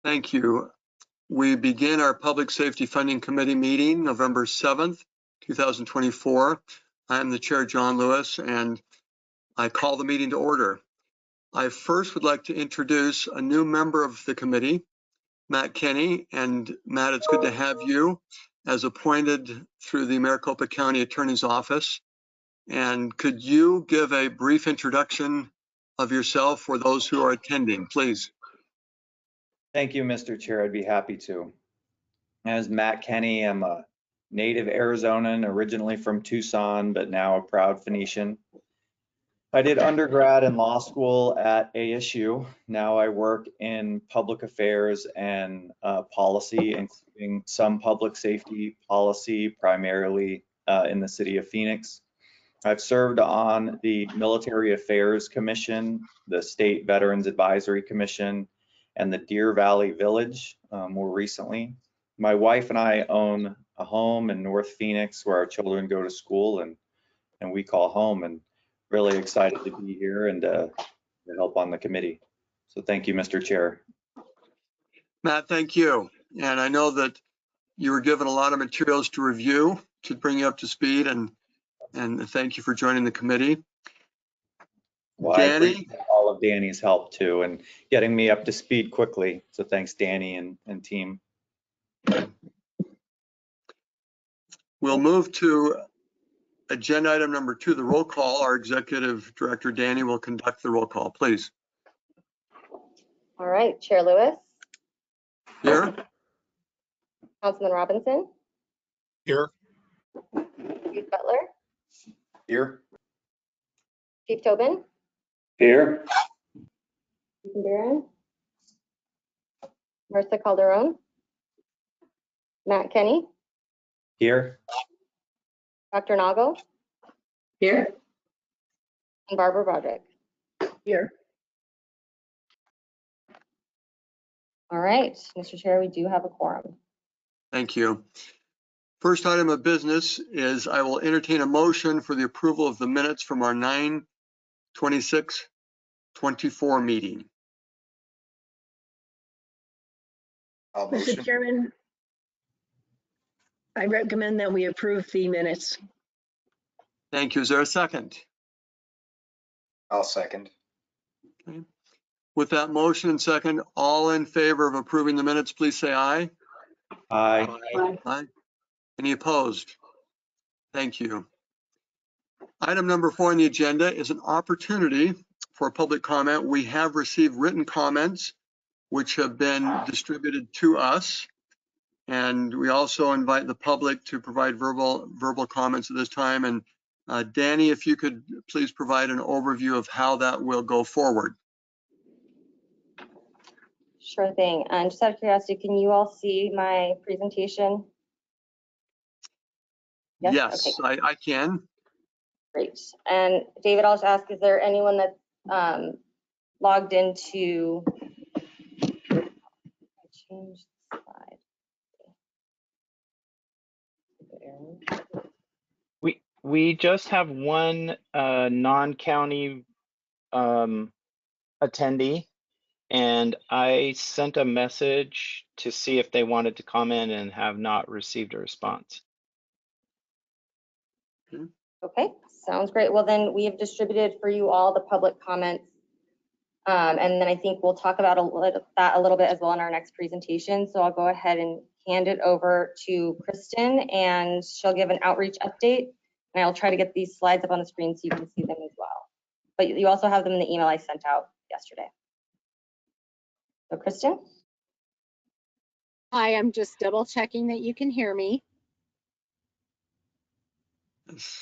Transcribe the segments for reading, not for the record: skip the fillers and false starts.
Thank you. We begin our Public Safety Funding Committee meeting November 7th, 2024. I am the Chair, John Lewis, and I call the meeting to order. I first would like to introduce a new member of the committee, Matt Kenny. And Matt, it's good to have you as appointed through the Maricopa County Attorney's Office. And could you give a brief introduction of yourself for those who are attending, please? Thank you, Mr. Chair. I'd be happy to. As Matt Kenny, I'm a native Arizonan, originally from Tucson, but now a proud Phoenician. I did undergrad and law school at ASU. Now I work in public affairs and policy, including some public safety policy, primarily in the city of Phoenix. I've served on the Military Affairs Commission, the State Veterans Advisory Commission, and the Deer Valley Village more recently. My wife and I own a home in North Phoenix where our children go to school and we call home, and really excited to be here and to help on the committee. So thank you, Mr. Chair. Matt, thank you. And I know that you were given a lot of materials to review to bring you up to speed, and thank you for joining the committee. Well, Danny? I appreciate all of Danny's help too and getting me up to speed quickly. So thanks, Danny and team. We'll move to agenda item number 2, the roll call. Our executive director, Danny, will conduct the roll call, please. All right, Chair Lewis. Here. Councilman Robinson. Here. Chief Butler. Here. Chief Tobin. Here. Ethan Barron. Marissa Calderon. Matt Kenny. Here. Dr. Nago. Here. And Barbara Broderick. Here. All right, Mr. Chair, we do have a quorum. Thank you. First item of business is I will entertain a motion for the approval of the minutes from our 9/26/24 meeting. Mr. Chairman, I recommend that we approve the minutes. Thank you. Is there a second? I'll second. Okay. With that motion and second, all in favor of approving the minutes, please say aye. Aye. Aye. Any opposed? Thank you. Item number 4 on the agenda is an opportunity for public comment. We have received written comments which have been distributed to us, and we also invite the public to provide verbal comments at this time. And Danny, if you could please provide an overview of how that will go forward. Sure thing. And just out of curiosity, can you all see my presentation? Yes, Okay. I can. Great. And David, I'll just ask, is there anyone that's logged into, I changed the slide. We just have one non-county attendee, and I sent a message to see if they wanted to comment and have not received a response. Okay, sounds great. Well, then we have distributed for you all the public comments. And then I think we'll talk about that a little bit as well in our next presentation. So I'll go ahead and hand it over to Kristen, and she'll give an outreach update. And I'll try to get these slides up on the screen so you can see them as well. But you also have them in the email I sent out yesterday. So Kristen? Hi, I'm just double checking that you can hear me.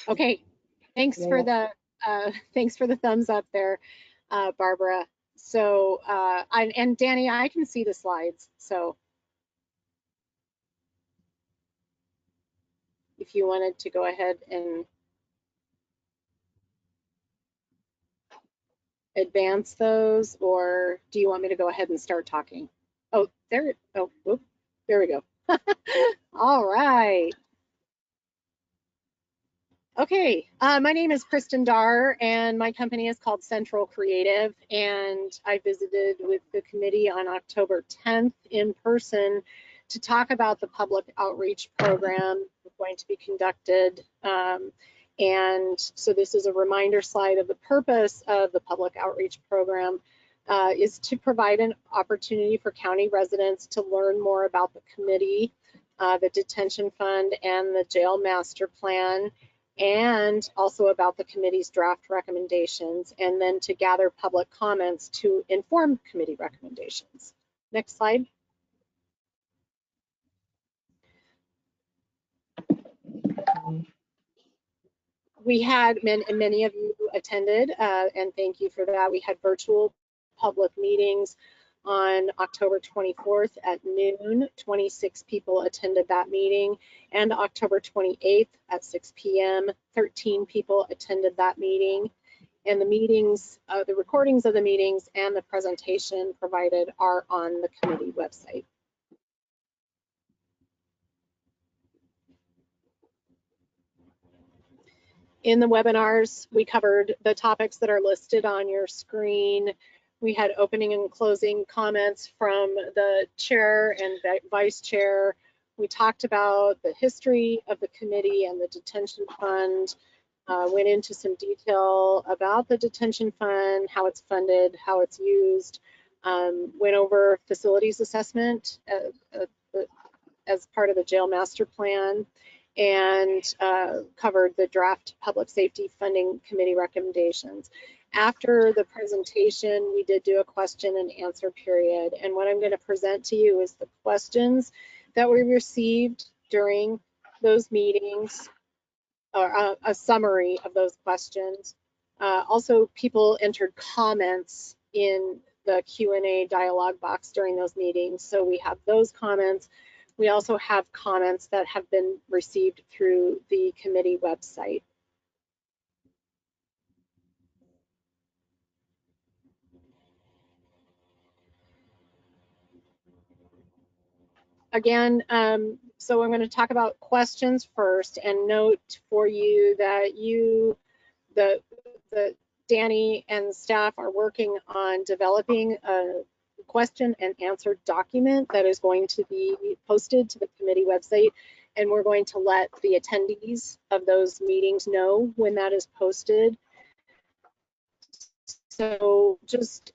Okay, thanks for the thumbs up there, Barbara. So and Danny, I can see the slides. So if you wanted to go ahead and advance those, or do you want me to go ahead and start talking? Oh, there. Oh, whoop, there we go. All right. Okay, my name is Kristen Darr, and my company is called Central Creative, and I visited with the committee on October 10th in person to talk about the public outreach program going to be conducted. And so this is a reminder slide of the purpose of the public outreach program, is to provide an opportunity for county residents to learn more about the committee, the detention fund, and the jail master plan, and also about the committee's draft recommendations, and then to gather public comments to inform committee recommendations. Next slide. We had, many of you attended, and thank you for that. We had virtual public meetings on October 24th at noon. 26 people attended that meeting, and October 28th at 6 p.m. 13 people attended that meeting. And the meetings, the recordings of the meetings and the presentation provided are on the committee website. In the webinars, we covered the topics that are listed on your screen. We had opening and closing comments from the chair and vice chair. We talked about the history of the committee and the detention fund, went into some detail about the detention fund, how it's funded, how it's used, went over facilities assessment as part of the jail master plan, and covered the draft public safety funding committee recommendations. After the presentation, we did do a question and answer period. And what I'm going to present to you is the questions that we received during those meetings, or a summary of those questions. Also, people entered comments in the Q&A dialogue box during those meetings. So we have those comments. We also have comments that have been received through the committee website. Again, so I'm going to talk about questions first, and note for you that Danny and staff are working on developing a question and answer document that is going to be posted to the committee website, and we're going to let the attendees of those meetings know when that is posted. So just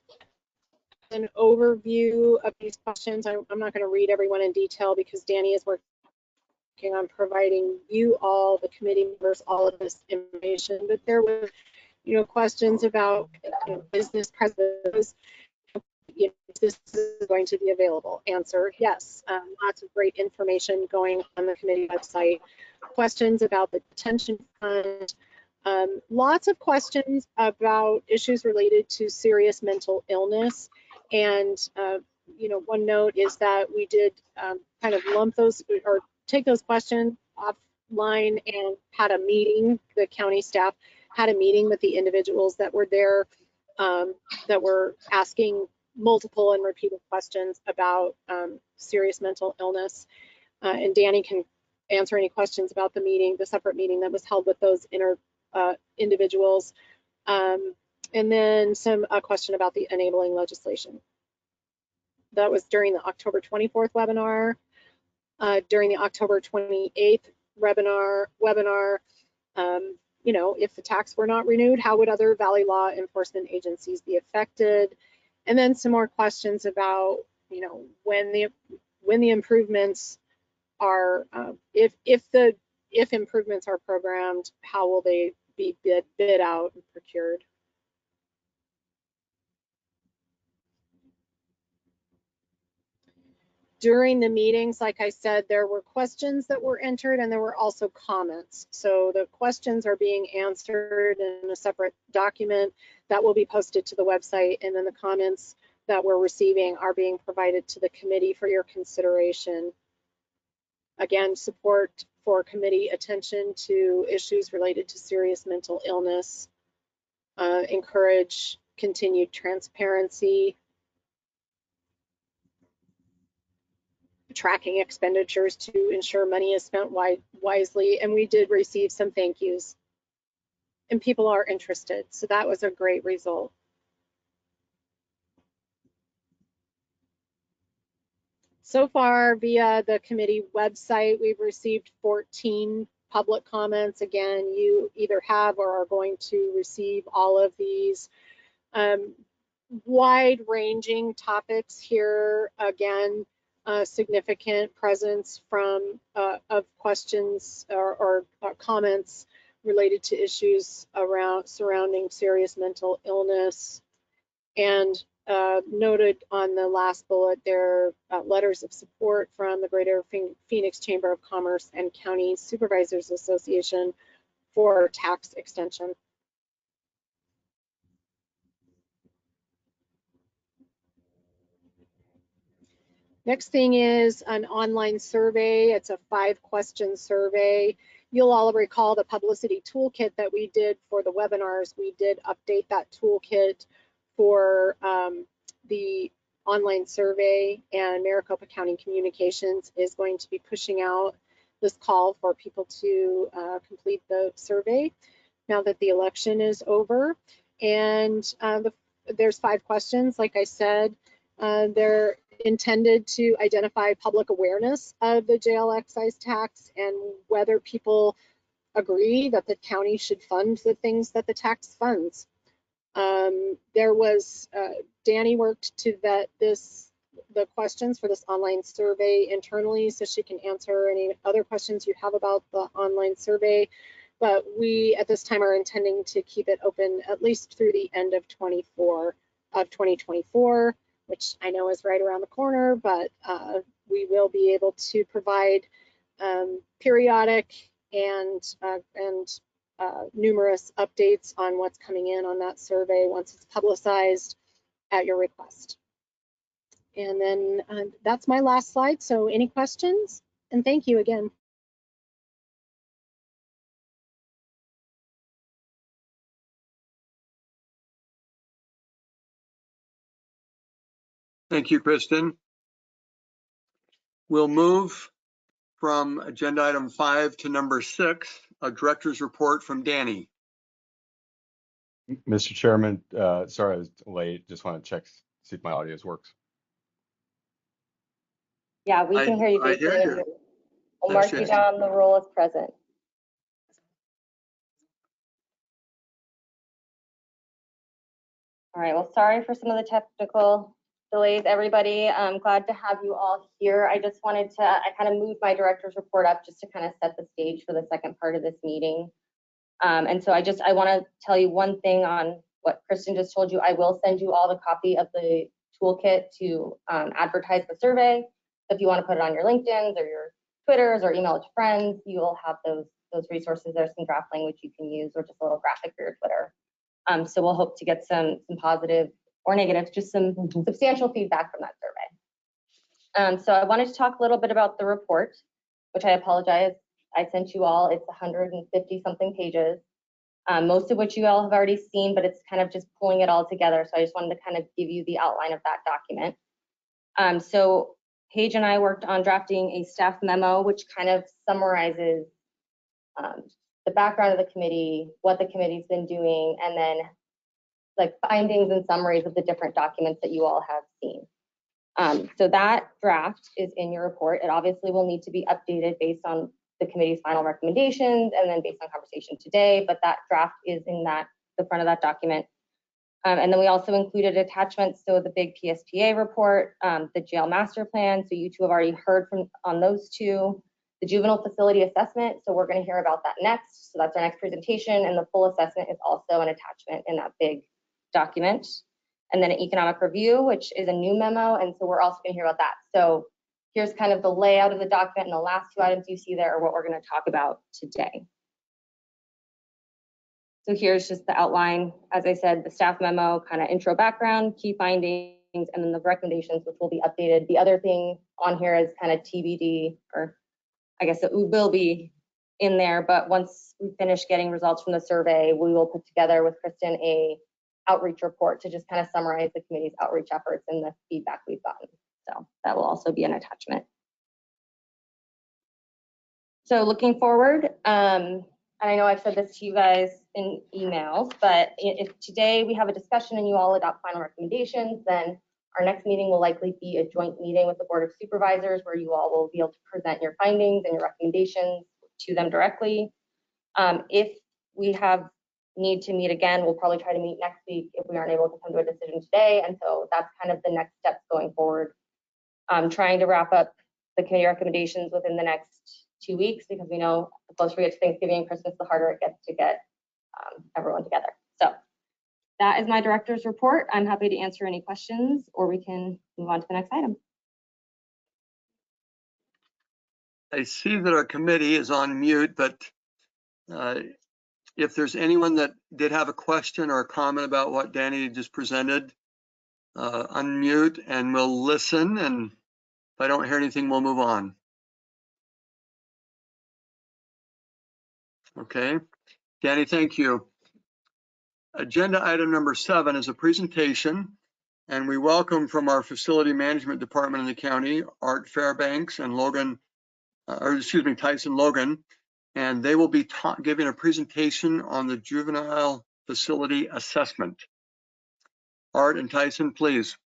an overview of these questions. I'm not going to read everyone in detail because Danny is working on providing you all, the committee members, all of this information. But there were, questions about business presence. This is going to be available. Answer: yes. Lots of great information going on the committee website. Questions about the detention fund. Lots of questions about issues related to serious mental illness. And, one note is that we did kind of lump those or take those questions offline and had a meeting. The county staff had a meeting with the individuals that were there that were asking multiple and repeated questions about serious mental illness. And Danny can answer any questions about the meeting, the separate meeting that was held with those individuals. And then a question about the enabling legislation. That was during the October 24th webinar. During the October 28th webinar, if the tax were not renewed, how would other Valley law enforcement agencies be affected? And then some more questions about, when the improvements are, if improvements are programmed, how will they be bid out and procured? During the meetings, like I said, there were questions that were entered and there were also comments. So the questions are being answered in a separate document that will be posted to the website, and then the comments that we're receiving are being provided to the committee for your consideration. Again, support for committee attention to issues related to serious mental illness, encourage continued transparency, tracking expenditures to ensure money is spent wisely, and we did receive some thank yous and people are interested. So that was a great result. So far, via the committee website, we've received 14 public comments. Again, you either have or are going to receive all of these. Wide-ranging topics here. Again, significant presence from of questions or comments related to issues surrounding serious mental illness. And noted on the last bullet there, letters of support from the Greater Phoenix Chamber of Commerce and County Supervisors Association for tax extension. Next thing is an online survey. It's a 5-question survey. You'll all recall the publicity toolkit that we did for the webinars. We did update that toolkit for the online survey, and Maricopa County Communications is going to be pushing out this call for people to complete the survey now that the election is over. And there's 5 questions, like I said. They're intended to identify public awareness of the jail excise tax and whether people agree that the county should fund the things that the tax funds. There was, Danny worked to vet the questions for this online survey internally so she can answer any other questions you have about the online survey. But we, at this time, are intending to keep it open at least through the end of 2024, which I know is right around the corner, but we will be able to provide periodic and numerous updates on what's coming in on that survey once it's publicized at your request. And then that's my last slide. So any questions? And thank you again. Thank you, Kristen. We'll move from agenda item 5 to number 6, a director's report from Danny. Mr. Chairman, sorry I was late. Just want to check, see if my audio works. Yeah, we can hear you. I hear you. We'll mark you down the roll as present. All right, well, sorry for some of the technical delays, everybody. I'm glad to have you all here. I just wanted to, I kind of moved my director's report up just to kind of set the stage for the second part of this meeting. And so I want to tell you one thing on what Kristen just told you. I will send you all the copy of the toolkit to advertise the survey. So if you want to put it on your LinkedIn's or your Twitters or email it to friends, you will have those resources. There's some draft language you can use or just a little graphic for your Twitter. So we'll hope to get some positive or negative, just some substantial feedback from that survey. So I wanted to talk a little bit about the report, which I apologize. I sent you all, it's 150 something pages, most of which you all have already seen, but it's kind of just pulling it all together. So I just wanted to kind of give you the outline of that document. So Paige and I worked on drafting a staff memo, which kind of summarizes the background of the committee, what the committee's been doing, and then like findings and summaries of the different documents that you all have seen. So that draft is in your report. It obviously will need to be updated based on the committee's final recommendations and then based on conversation today, but that draft is in the front of that document. And then we also included attachments, so the big PSPA report, the jail master plan, so you two have already heard on those two, the juvenile facility assessment, so we're going to hear about that next, so that's our next presentation, and the full assessment is also an attachment in that big document. And then an economic review, which is a new memo, and so we're also going to hear about that. So here's kind of the layout of the document, and the last 2 items you see there are what we're going to talk about today. So here's just the outline. As I said, the staff memo, kind of intro background, key findings, and then the recommendations, which will be updated. The other thing on here is kind of TBD, or I guess it will be in there, but once we finish getting results from the survey, we will put together with Kristen a outreach report to just kind of summarize the committee's outreach efforts and the feedback we've gotten. So that will also be an attachment. So looking forward, and I know I've said this to you guys in emails, but if today we have a discussion and you all adopt final recommendations, then our next meeting will likely be a joint meeting with the Board of Supervisors where you all will be able to present your findings and your recommendations to them directly. If we need to meet again, we'll probably try to meet next week if we aren't able to come to a decision today. And so that's kind of the next steps going forward. Trying to wrap up the committee recommendations within the next 2 weeks, because we know the closer we get to Thanksgiving and Christmas, the harder it gets to get everyone together. So that is my director's report. I'm happy to answer any questions, or we can move on to the next item. I see that our committee is on mute, but if there's anyone that did have a question or a comment about what Danny just presented, unmute and we'll listen. And if I don't hear anything, we'll move on. Okay. Danny, thank you. Agenda item number 7 is a presentation, and we welcome from our facility management department in the county, Art Fairbanks and Tyson Logan, and they will be giving a presentation on the juvenile facility assessment. Art and Tyson, please.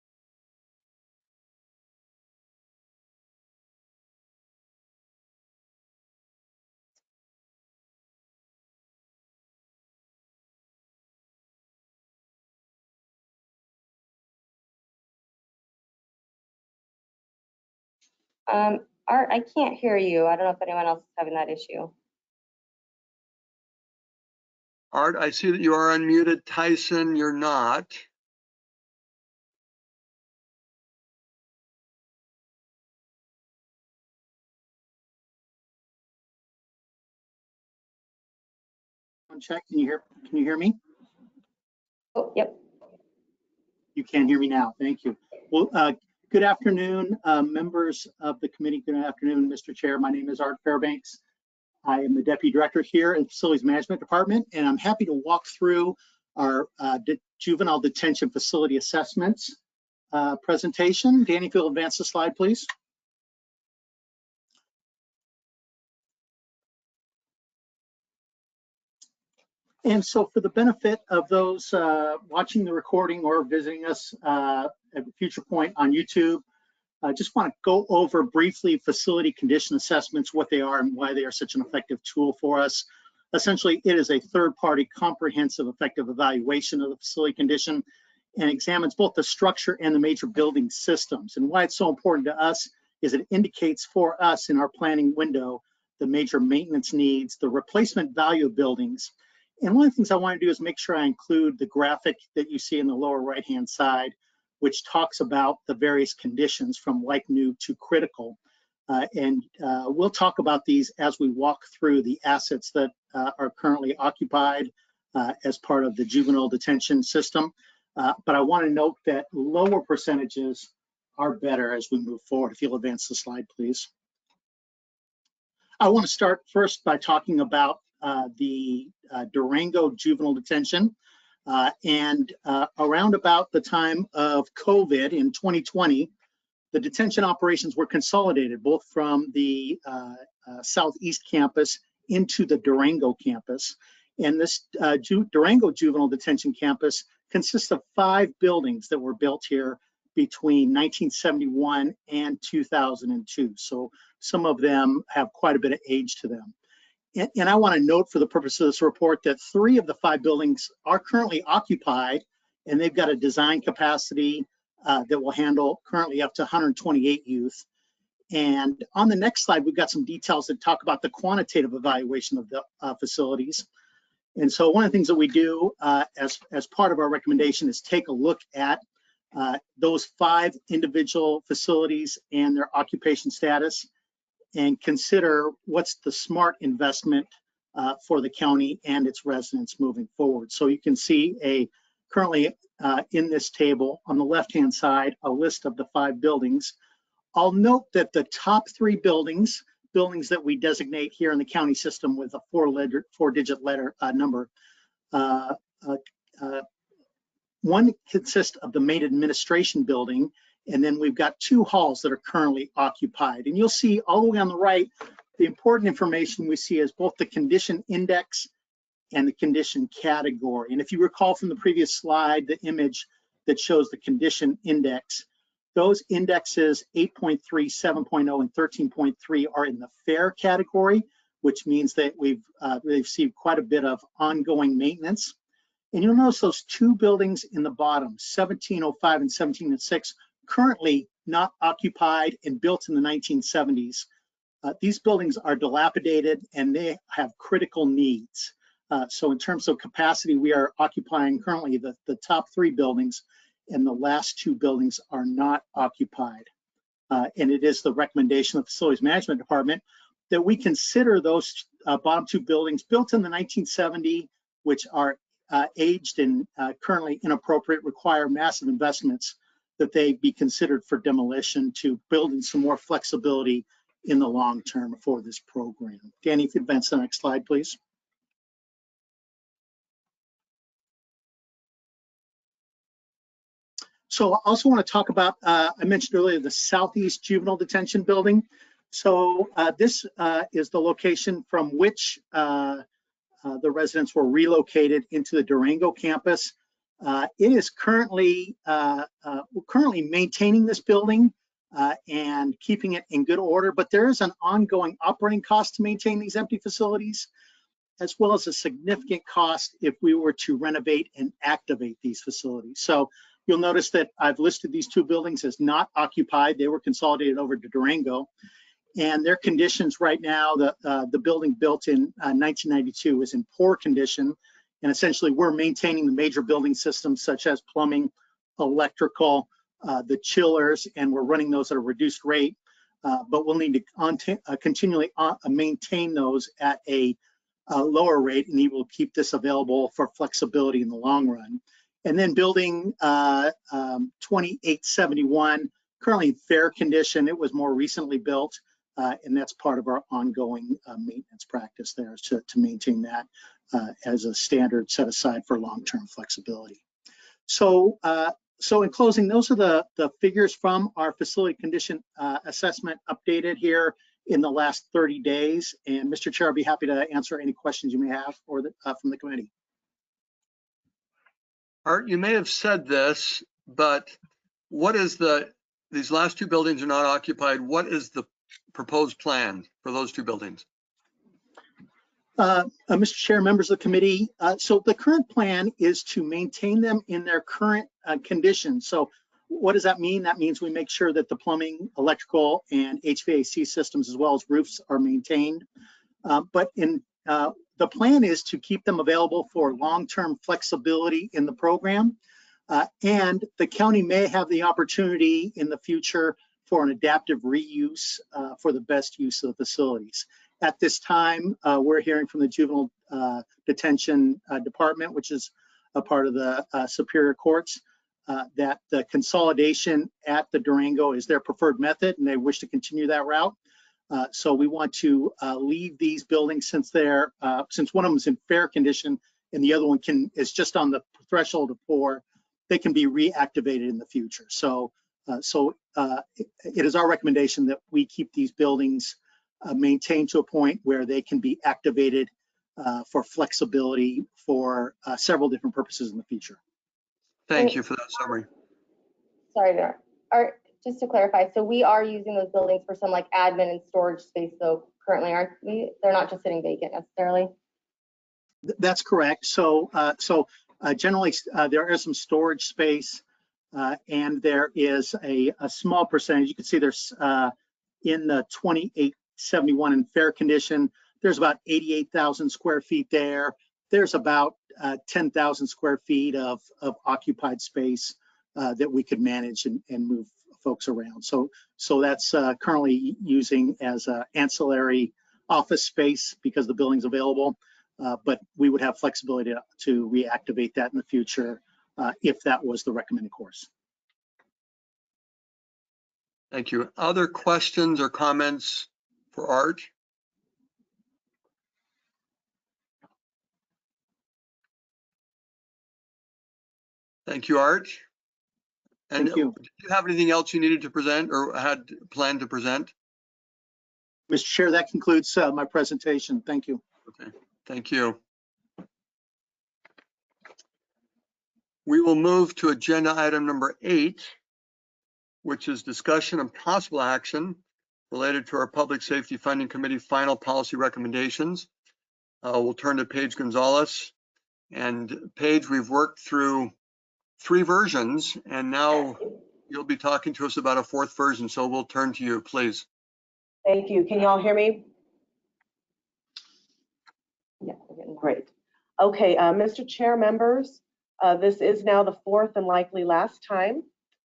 Art, I can't hear you. I don't know if anyone else is having that issue. Art, I see that you are unmuted. Tyson, you're not. Check. Can you hear me? Oh, yep. You can hear me now. Thank you. Well, good afternoon, members of the committee. Good afternoon, Mr. Chair. My name is Art Fairbanks. I am the Deputy Director here in the Facilities Management Department, and I'm happy to walk through our juvenile detention facility assessments presentation. Danny, if you'll advance the slide, please. And so for the benefit of those watching the recording or visiting us at a future point on YouTube, I just want to go over briefly facility condition assessments, what they are and why they are such an effective tool for us. Essentially, it is a third-party comprehensive effective evaluation of the facility condition and examines both the structure and the major building systems. And why it's so important to us is it indicates for us in our planning window the major maintenance needs, the replacement value of buildings. And one of the things I want to do is make sure I include the graphic that you see in the lower right-hand side, which talks about the various conditions from like new to critical. We'll talk about these as we walk through the assets that are currently occupied as part of the juvenile detention system. But I want to note that lower percentages are better as we move forward. If you'll advance the slide, please. I want to start first by talking about the Durango juvenile detention. Around about the time of COVID in 2020, the detention operations were consolidated both from the Southeast campus into the Durango campus. And this Durango juvenile detention campus consists of 5 buildings that were built here between 1971 and 2002. So some of them have quite a bit of age to them. And I want to note for the purpose of this report that 3 of the 5 buildings are currently occupied, and they've got a design capacity that will handle currently up to 128 youth. And on the next slide, we've got some details that talk about the quantitative evaluation of the facilities. And so one of the things that we do as part of our recommendation is take a look at those 5 individual facilities and their occupation status, and consider what's the smart investment for the county and its residents moving forward. So you can see currently in this table on the left-hand side, a list of the 5 buildings. I'll note that the top 3 buildings that we designate here in the county system with a 4-digit letter number, one consists of the main administration building, and then we've got 2 halls that are currently occupied. And you'll see all the way on the right, The important information we see is both the condition index and the condition category. And if you recall from the previous slide, the image that shows the condition index, those indexes 8.3, 7.0, and 13.3 are in the fair category, which means that we've received quite a bit of ongoing maintenance. And you'll notice those two buildings in the bottom, 1705 and 1706, currently not occupied and built in the 1970s. These buildings are dilapidated and they have critical needs. So in terms of capacity, we are occupying currently the top three buildings, and the last two buildings are not occupied. And it is the recommendation of the Facilities Management Department that we consider those bottom two buildings built in the 1970s, which are aged and currently inappropriate, require massive investments, that they be considered for demolition to build in some more flexibility in the long term for this program. Danny, if you advance the next slide, please. So I also want to talk about, I mentioned earlier, the Southeast Juvenile Detention Building. So this is the location from which the residents were relocated into the Durango campus. It is currently maintaining this building and keeping it in good order, but there is an ongoing operating cost to maintain these empty facilities, as well as a significant cost if we were to renovate and activate these facilities. So you'll notice that I've listed these two buildings as not occupied. They were consolidated over to Durango. And their conditions right now, the building built in 1992 is in poor condition. And essentially we're maintaining the major building systems such as plumbing, electrical, the chillers, and we're running those at a reduced rate. But we'll need to continually maintain those at a lower rate, and he will keep this available for flexibility in the long run. And then building 2871, currently in fair condition. It was more recently built, and that's part of our ongoing maintenance practice there, to maintain that as a standard set aside for long-term flexibility. So in closing, those are the figures from our facility condition assessment updated here in the last 30 days. And Mr. Chair, I'll be happy to answer any questions you may have from the committee. Art, you may have said this, but what is these last two buildings are not occupied. What is the proposed plan for those two buildings? Mr. Chair, members of the committee, so the current plan is to maintain them in their current condition. So what does that mean? That means we make sure that the plumbing, electrical, and HVAC systems, as well as roofs, are maintained. But the plan is to keep them available for long-term flexibility in the program. And the county may have the opportunity in the future for an adaptive reuse for the best use of the facilities. At this time, we're hearing from the Juvenile Detention Department, which is a part of the Superior Courts, that the consolidation at the Durango is their preferred method, and they wish to continue that route. So we want to leave these buildings, since one of them is in fair condition and the other one is just on the threshold of poor, they can be reactivated in the future. So it is our recommendation that we keep these buildings maintained to a point where they can be activated for flexibility for several different purposes in the future. Thank you for that summary. Sorry, Art, just to clarify, so we are using those buildings for some like admin and storage space, though currently, aren't we? They're not just sitting vacant necessarily. That's correct. So generally there is some storage space, and there is a small percentage. You can see there's in the 2871 in fair condition, there's about 88,000 square feet there. There's about 10,000 square feet of occupied space that we could manage and move folks around. So that's currently using as ancillary office space because the building's available, but we would have flexibility to reactivate that in the future if that was the recommended course. Thank you. Other questions or comments for Art? Thank you, Art. And Thank you. did you have anything else you needed to present or had planned to present? Mr. Chair, that concludes my presentation. Thank you. Okay, thank you. We will move to agenda item number 8, which is discussion and possible action related to our Public Safety Funding Committee final policy recommendations. We'll turn to Paige Gonzalez. And Paige, we've worked through 3 versions, and now you'll be talking to us about a 4th version. So we'll turn to you, please. Thank you. Can you all hear me? Yeah, we're getting there. Great. Okay, Mr. Chair, members, this is now the 4th and likely last time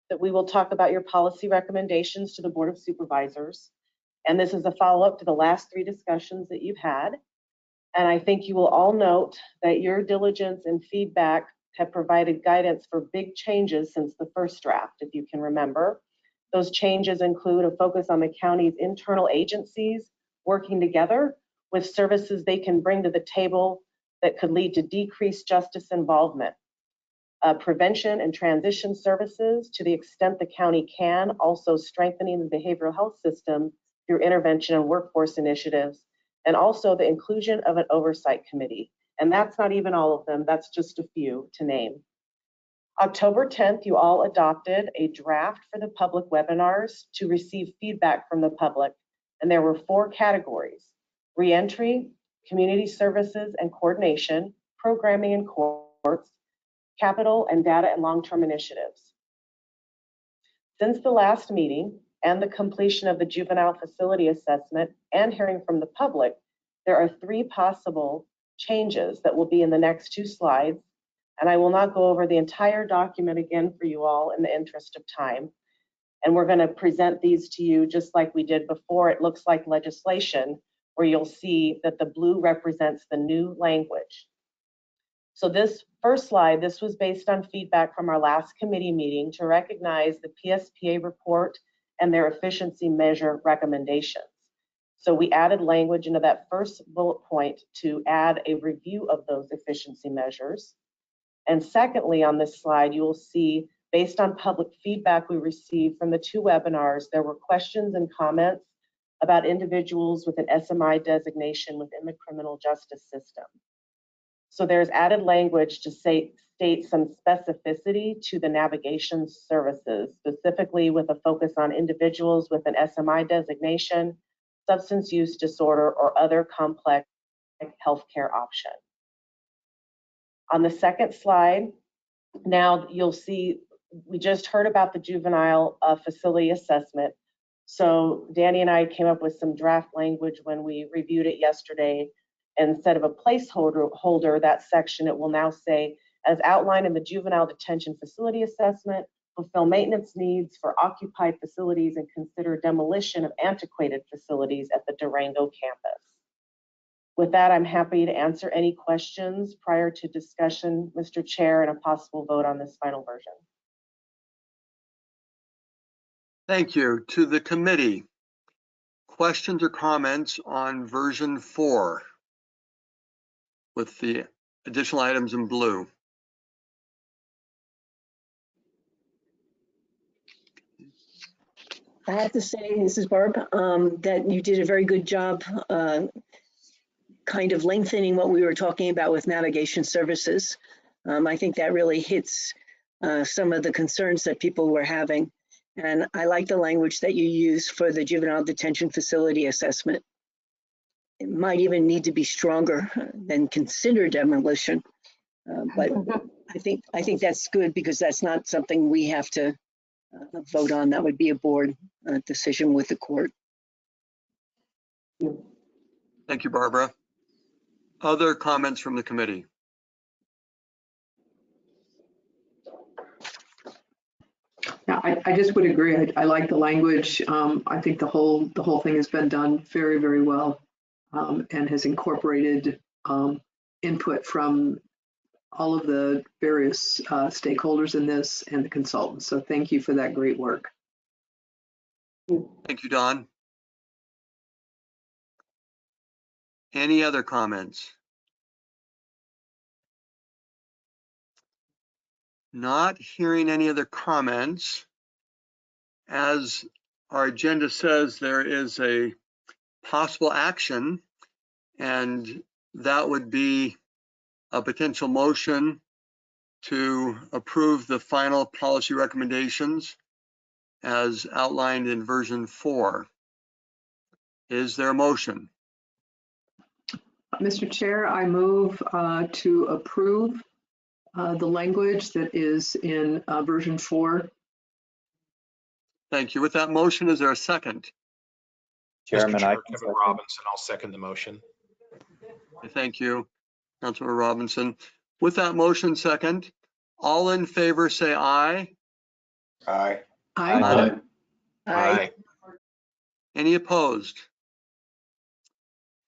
that we will talk about your policy recommendations to the Board of Supervisors. And this is a follow-up to the last 3 discussions that you've had. And I think you will all note that your diligence and feedback have provided guidance for big changes since the first draft, if you can remember. Those changes include a focus on the county's internal agencies working together with services they can bring to the table that could lead to decreased justice involvement. Prevention and transition services to the extent the county can, also strengthening the behavioral health system through intervention and workforce initiatives, and also the inclusion of an oversight committee. And that's not even all of them, that's just a few to name. October 10th, you all adopted a draft for the public webinars to receive feedback from the public. And there were 4 categories: reentry, community services and coordination, programming and courts, capital and data and long-term initiatives. Since the last meeting and the completion of the juvenile facility assessment and hearing from the public, there are 3 possible changes that will be in the next 2 slides. And I will not go over the entire document again for you all in the interest of time. And we're going to present these to you just like we did before. It looks like legislation, where you'll see that the blue represents the new language. So this first slide, this was based on feedback from our last committee meeting to recognize the PSPA report and their efficiency measure recommendations. So we added language into that first bullet point to add a review of those efficiency measures. And secondly, on this slide, you will see, based on public feedback we received from the 2 webinars, there were questions and comments about individuals with an SMI designation within the criminal justice system. So there's added language to state some specificity to the navigation services, specifically with a focus on individuals with an SMI designation, substance use disorder, or other complex healthcare option. On the second slide, now you'll see, we just heard about the juvenile facility assessment. So Danny and I came up with some draft language when we reviewed it yesterday. Instead of a placeholder, that section, it will now say, as outlined in the juvenile detention facility assessment, fulfill maintenance needs for occupied facilities and consider demolition of antiquated facilities at the Durango campus. With that, I'm happy to answer any questions prior to discussion, Mr. Chair, and a possible vote on this final version. Thank you. To the committee, questions or comments on version 4 with the additional items in blue? I have to say, this is Barb, that you did a very good job kind of lengthening what we were talking about with navigation services. I think that really hits some of the concerns that people were having. And I like the language that you use for the juvenile detention facility assessment. It might even need to be stronger than consider demolition. But I think that's good, because that's not something we have to vote on. That would be a board decision with the court. Thank you, Barbara. Other comments from the committee? Yeah, I just would agree. I like the language. I think the whole thing has been done very, very well, and has incorporated input from all of the various stakeholders in this and the consultants. So thank you for that great work. Thank you, Don. Any other comments? Not hearing any other comments. As our agenda says, there is a possible action, and that would be a potential motion to approve the final policy recommendations as outlined in version 4. Is there a motion? Mr. Chair, I move to approve the language that is in version 4. Thank you. With that motion, is there a second? Chairman, Mr. Chair, I Kevin second. Robinson, I'll second the motion. Thank you, Councilmember Robinson. With that motion second, all in favor say aye. Aye. Aye. Aye. Any opposed?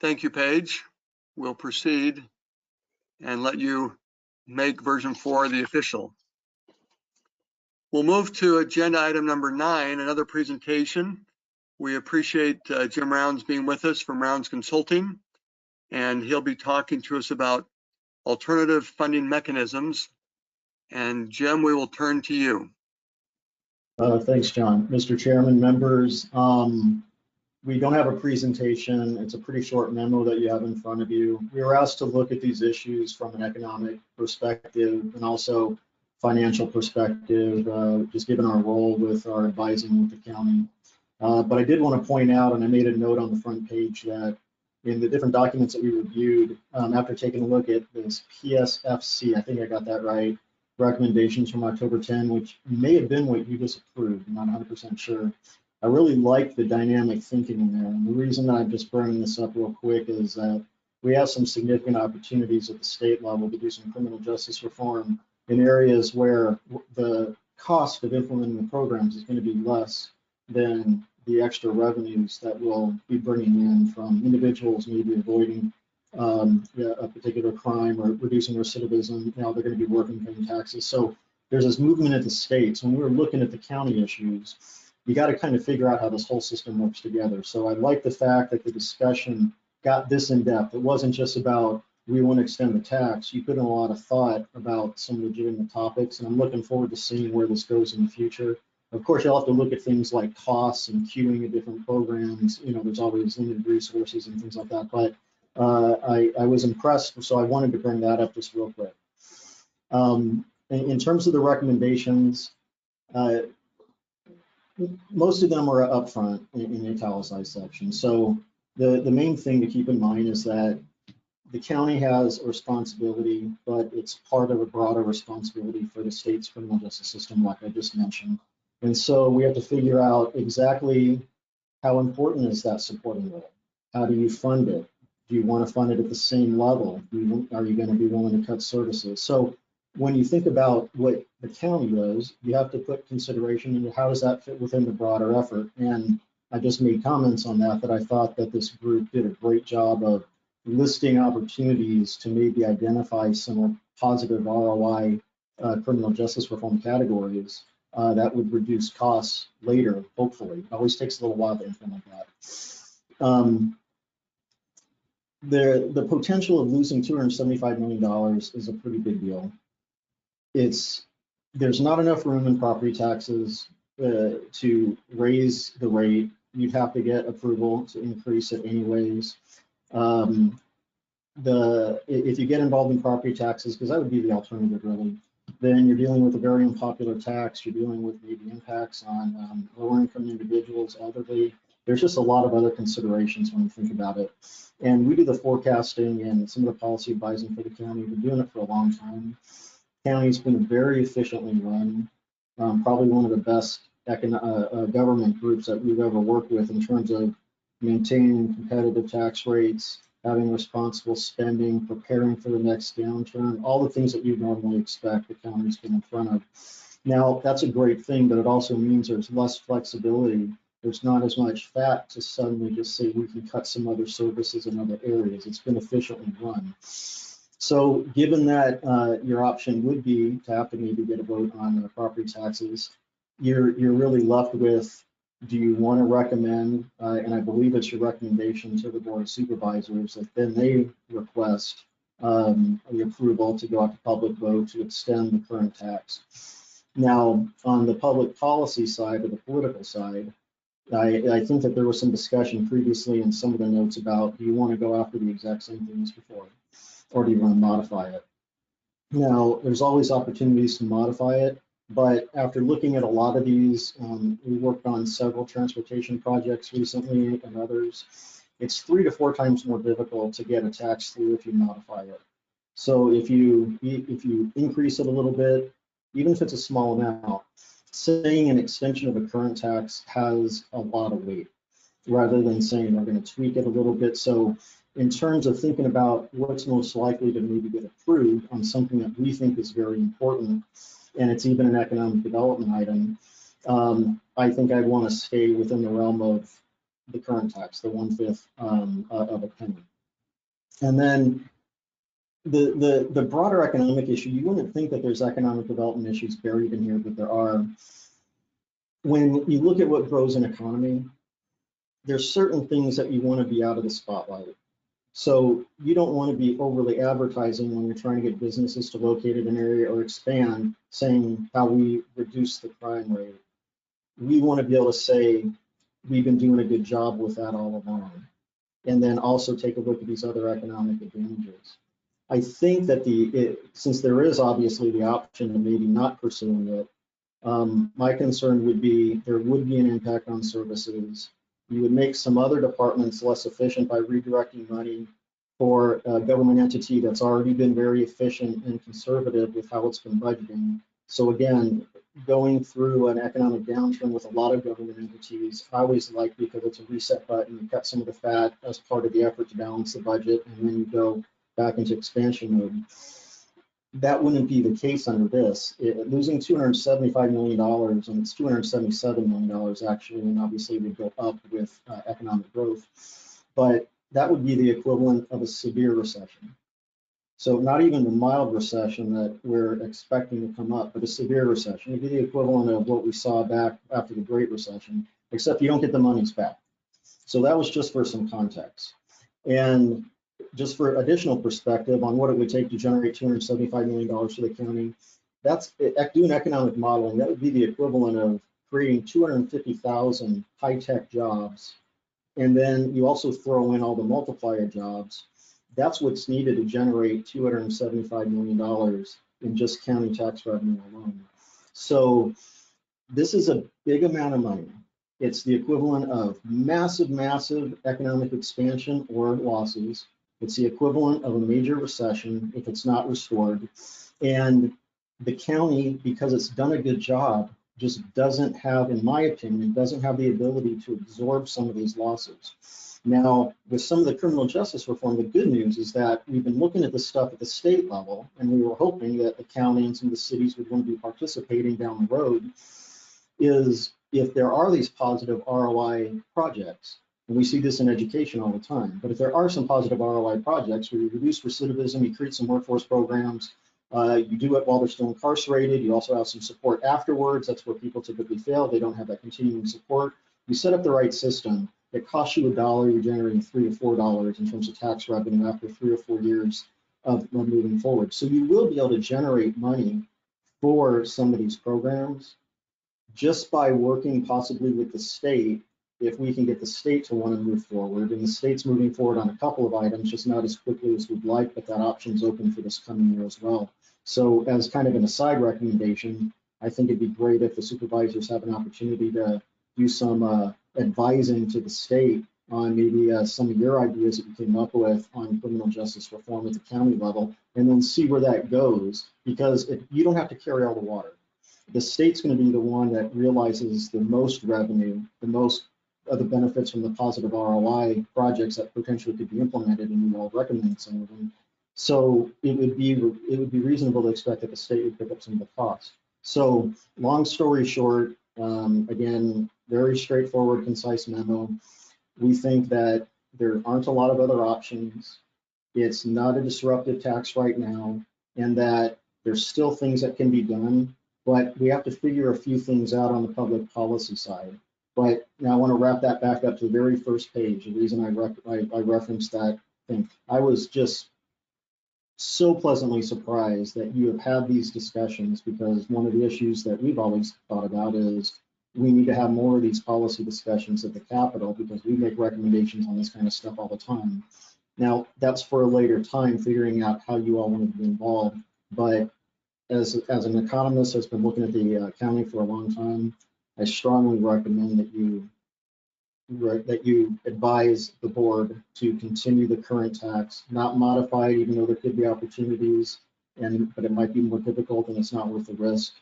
Thank you, Paige. We'll proceed and let you make version 4 the official. We'll move to agenda item number 9, another presentation. We appreciate Jim Rounds being with us from Rounds Consulting, and he'll be talking to us about alternative funding mechanisms. And Jim, we will turn to you. Thanks, John. Mr. Chairman, members, we don't have a presentation. It's a pretty short memo that you have in front of you. We were asked to look at these issues from an economic perspective and also financial perspective, just given our role with our advising with the county. But I did want to point out, and I made a note on the front page, that in the different documents that we reviewed, after taking a look at this PSFC, I think I got that right, recommendations from October 10, which may have been what you just approved, I'm not 100% sure. I really like the dynamic thinking in there. And the reason that I'm just bringing this up real quick is that we have some significant opportunities at the state level to do some criminal justice reform in areas where the cost of implementing the programs is going to be less than the extra revenues that we'll be bringing in from individuals maybe avoiding a particular crime or reducing recidivism. Now they're going to be working paying taxes. So there's this movement at the states. When we were looking at the county issues, you got to kind of figure out how this whole system works together. So I like the fact that the discussion got this in depth. It wasn't just about we want to extend the tax. You put in a lot of thought about some legitimate topics, and I'm looking forward to seeing where this goes in the future. Of course, you'll have to look at things like costs and queuing of different programs. You know, there's always limited resources and things like that. But I was impressed, so I wanted to bring that up just real quick. In terms of the recommendations, most of them are upfront in the italicized section. So the main thing to keep in mind is that the county has a responsibility, but it's part of a broader responsibility for the state's criminal justice system, like I just mentioned. And so we have to figure out exactly how important is that supporting role? How do you fund it? Do you want to fund it at the same level? Are you going to be willing to cut services? So when you think about what the county does, you have to put consideration into how does that fit within the broader effort. And I just made comments on that I thought that this group did a great job of listing opportunities to maybe identify some positive ROI criminal justice reform categories that would reduce costs later, hopefully. It always takes a little while to implement that. The potential of losing $275 million is a pretty big deal. There's not enough room in property taxes to raise the rate. You'd have to get approval to increase it anyways. If you get involved in property taxes, because that would be the alternative really, then you're dealing with a very unpopular tax. You're dealing with maybe impacts on lower income individuals, elderly. There's just a lot of other considerations when you think about it. And we do the forecasting and some of the policy advising for the county. We've been doing it for a long time. County's been very efficiently run, probably one of the best government groups that we've ever worked with in terms of maintaining competitive tax rates, having responsible spending, preparing for the next downturn, all the things that you'd normally expect the county's been in front of. Now, that's a great thing, but it also means there's less flexibility. There's not as much fat to suddenly just say we can cut some other services in other areas. It's been efficiently run. So given that your option would be to have to maybe get a vote on property taxes, you're really left with, do you want to recommend, and I believe it's your recommendation to the Board of Supervisors, that then they request the approval to go out to public vote to extend the current tax. Now, on the public policy side or the political side, I think that there was some discussion previously in some of the notes about, do you want to go after the exact same things before, or do you want to modify it? Now, there's always opportunities to modify it, but after looking at a lot of these, we worked on several transportation projects recently and others. It's 3 to 4 times more difficult to get a tax through if you modify it. So if you increase it a little bit, even if it's a small amount, saying an extension of a current tax has a lot of weight, rather than saying we're going to tweak it a little bit. So in terms of thinking about what's most likely to maybe get approved on something that we think is very important, and it's even an economic development item, I think I'd want to stay within the realm of the current tax, the 1/5 of a penny. And then the broader economic issue, you wouldn't think that there's economic development issues buried in here, but there are. When you look at what grows an economy, there's certain things that you want to be out of the spotlight. So you don't want to be overly advertising when you're trying to get businesses to locate in an area or expand, saying how we reduce the crime rate. We want to be able to say we've been doing a good job with that all along, and then also take a look at these other economic advantages. I think that since there is obviously the option of maybe not pursuing it, my concern would be there would be an impact on services. You would make some other departments less efficient by redirecting money for a government entity that's already been very efficient and conservative with how it's been budgeting. So again, going through an economic downturn with a lot of government entities, I always like, because it's a reset button, you cut some of the fat as part of the effort to balance the budget, and then you go back into expansion mode. That wouldn't be the case under this. Losing $275 million, and it's $277 million actually, and obviously would go up with economic growth, but that would be the equivalent of a severe recession. So not even the mild recession that we're expecting to come up, but a severe recession. It'd be the equivalent of what we saw back after the Great Recession, except you don't get the monies back. So that was just for some context. And just for additional perspective on what it would take to generate $275 million for the county, that's doing economic modeling. That would be the equivalent of creating 250,000 high-tech jobs. And then you also throw in all the multiplier jobs. That's what's needed to generate $275 million in just county tax revenue alone. So this is a big amount of money. It's the equivalent of massive, massive economic expansion or losses. It's the equivalent of a major recession if it's not restored. And the county, because it's done a good job, just doesn't have, in my opinion, doesn't have the ability to absorb some of these losses. Now, with some of the criminal justice reform, the good news is that we've been looking at this stuff at the state level, and we were hoping that the county and some of the cities would want to be participating down the road, is if there are these positive ROI projects, and we see this in education all the time, but if there are some positive ROI projects where you reduce recidivism, you create some workforce programs, you do it while they're still incarcerated, you also have some support afterwards. That's where people typically fail. They don't have that continuing support. You set up the right system. It costs you $1, you're generating $3 to $4 in terms of tax revenue after 3 or 4 years of moving forward. So you will be able to generate money for some of these programs just by working possibly with the state, if we can get the state to want to move forward. And the state's moving forward on a couple of items, just not as quickly as we'd like, but that option's open for this coming year as well. So as kind of an aside recommendation, I think it'd be great if the supervisors have an opportunity to do some advising to the state on maybe some of your ideas that you came up with on criminal justice reform at the county level, and then see where that goes, because you don't have to carry all the water. The state's going to be the one that realizes the most revenue, the most of the benefits from the positive ROI projects that potentially could be implemented, and we all recommend some of them. So it would be reasonable to expect that the state would pick up some of the costs. So long story short, again, very straightforward, concise memo. We think that there aren't a lot of other options. It's not a disruptive tax right now, and that there's still things that can be done, but we have to figure a few things out on the public policy side. But now I want to wrap that back up to the very first page. The reason I referenced that thing, I was just so pleasantly surprised that you have had these discussions, because one of the issues that we've always thought about is we need to have more of these policy discussions at the Capitol because we make recommendations on this kind of stuff all the time. Now, that's for a later time, figuring out how you all want to be involved. But as an economist that's been looking at the county for a long time, I strongly recommend that you advise the board to continue the current tax, not modify it, even though there could be opportunities, but it might be more difficult and it's not worth the risk.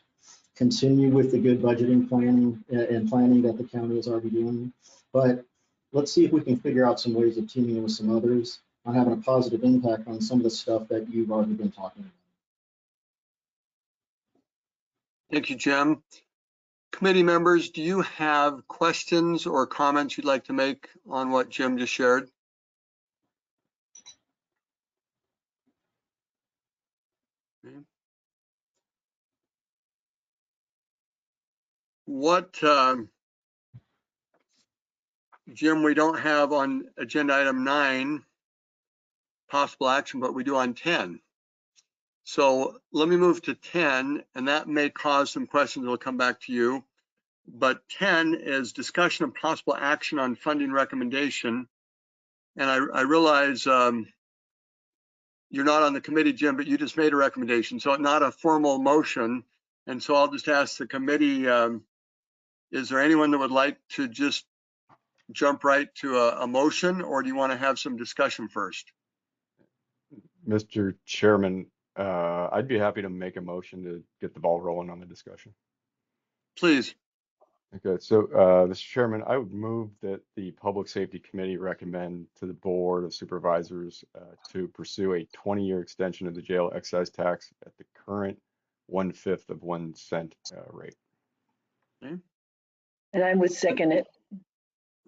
Continue with the good budgeting planning that the county is already doing. But let's see if we can figure out some ways of teaming with some others on having a positive impact on some of the stuff that you've already been talking about. Thank you, Jim. Committee members, do you have questions or comments you'd like to make on what Jim just shared? Okay. What, Jim, we don't have on agenda item 9 possible action, but we do on 10. So let me move to 10, and that may cause some questions that will come back to you. But 10 is discussion of possible action on funding recommendation. And I realize you're not on the committee, Jim, but you just made a recommendation, so not a formal motion. And so I'll just ask the committee, is there anyone that would like to just jump right to a motion, or do you want to have some discussion first? Mr. Chairman, I'd be happy to make a motion to get the ball rolling on the discussion. Please. Okay, so Mr. Chairman, I would move that the Public Safety Committee recommend to the Board of Supervisors to pursue a 20-year extension of the jail excise tax at the current 1/5 of 1 cent rate. Okay. And I would second it.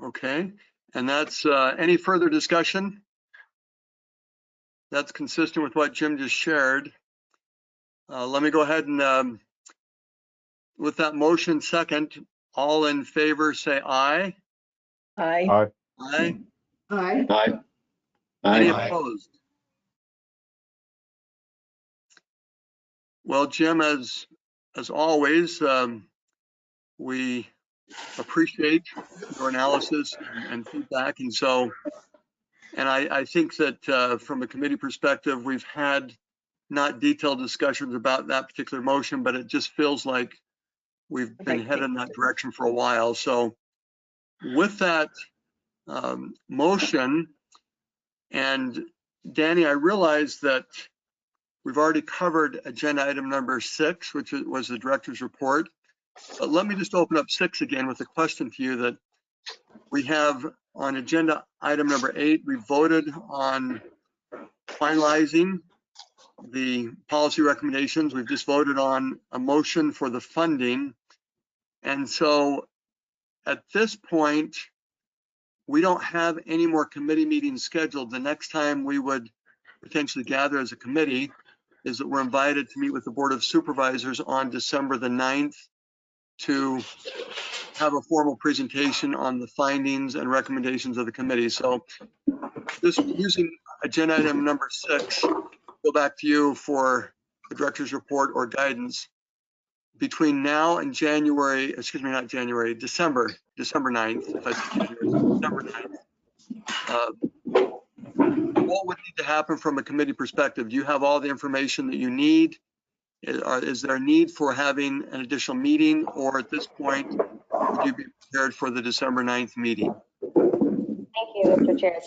Okay, and that's any further discussion? That's consistent with what Jim just shared. Let me go ahead and with that motion second, all in favor say aye. Aye. Aye. Aye. Aye. Aye. Any Aye. opposed? Well, Jim, as always, we appreciate your analysis and feedback. And so, and I think that from a committee perspective, we've had not detailed discussions about that particular motion, but it just feels like we've been headed in that direction for a while. So with that motion, and Danny, I realize that we've already covered agenda item number 6, which was the director's report. But let me just open up 6 again with a question to you that we have on agenda item number 8. We voted on finalizing the policy recommendations. We've just voted on a motion for the funding. And so at this point, we don't have any more committee meetings scheduled. The next time we would potentially gather as a committee is that we're invited to meet with the Board of Supervisors on December the 9th to have a formal presentation on the findings and recommendations of the committee. So just using agenda item number 6, go back to you for the director's report or guidance. Between now and January, excuse me, not January, December 9th, if I said January, December 9th, what would need to happen from a committee perspective? Do you have all the information that you need? Is there a need for having an additional meeting, or at this point, would you be prepared for the December 9th meeting? Thank you, Mr. Chair.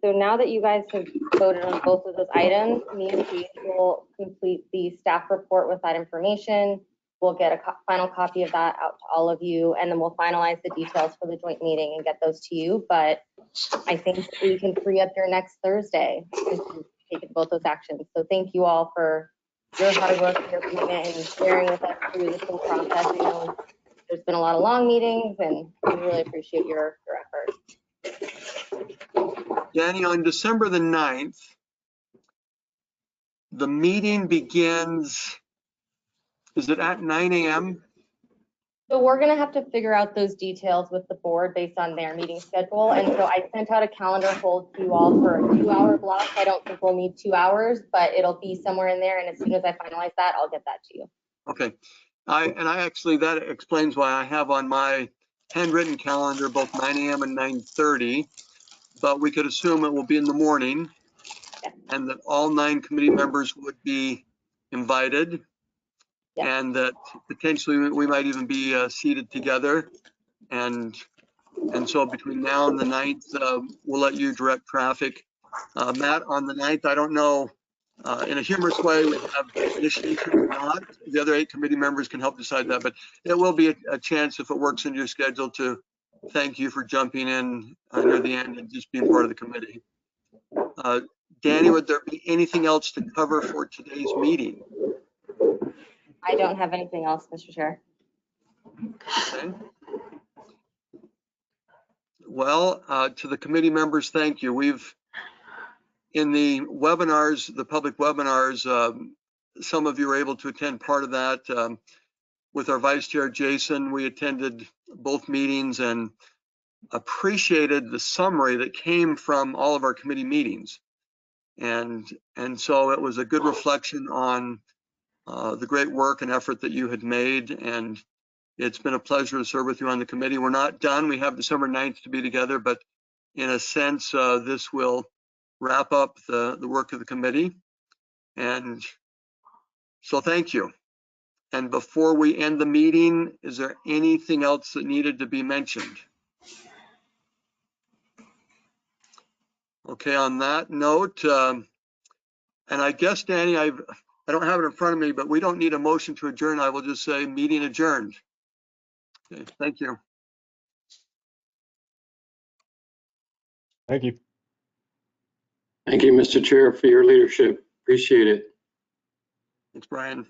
So now that you guys have voted on both of those items, me and Paige will complete the staff report with that information. We'll get a final copy of that out to all of you, and then we'll finalize the details for the joint meeting and get those to you. But I think we can free up your next Thursday to take both those actions. So thank you all for your hard work, your commitment, and sharing with us through this whole process. I know there's been a lot of long meetings, and we really appreciate your effort. Danny, on December the 9th, the meeting begins, is it at 9 a.m.? So we're gonna have to figure out those details with the board based on their meeting schedule. And so I sent out a calendar hold to you all for a 2-hour block. I don't think we'll need 2 hours, but it'll be somewhere in there. And as soon as I finalize that, I'll get that to you. Okay. That explains why I have on my handwritten calendar both 9 a.m. and 9:30, but we could assume it will be in the morning and that all 9 committee members would be invited. Yeah. And that potentially we might even be seated together. And so between now and the 9th, we'll let you direct traffic. Matt, on the 9th, I don't know, in a humorous way, we have initiation or not. The other 8 committee members can help decide that, but it will be a chance, if it works into your schedule, to thank you for jumping in near the end and just being part of the committee. Danny, would there be anything else to cover for today's meeting? I don't have anything else, Mr. Chair. Okay. Well, to the committee members, thank you. In the webinars, the public webinars, some of you were able to attend part of that. With our Vice Chair, Jason, we attended both meetings and appreciated the summary that came from all of our committee meetings. And so it was a good reflection on the great work and effort that you had made. And it's been a pleasure to serve with you on the committee. We're not done. We have December 9th to be together, but in a sense, this will wrap up the work of the committee. And so thank you. And before we end the meeting, is there anything else that needed to be mentioned? Okay, on that note, and I guess, Danny, I don't have it in front of me, but we don't need a motion to adjourn. I will just say meeting adjourned. Okay, thank you. Thank you. Thank you, Mr. Chair, for your leadership. Appreciate it. Thanks, Brian.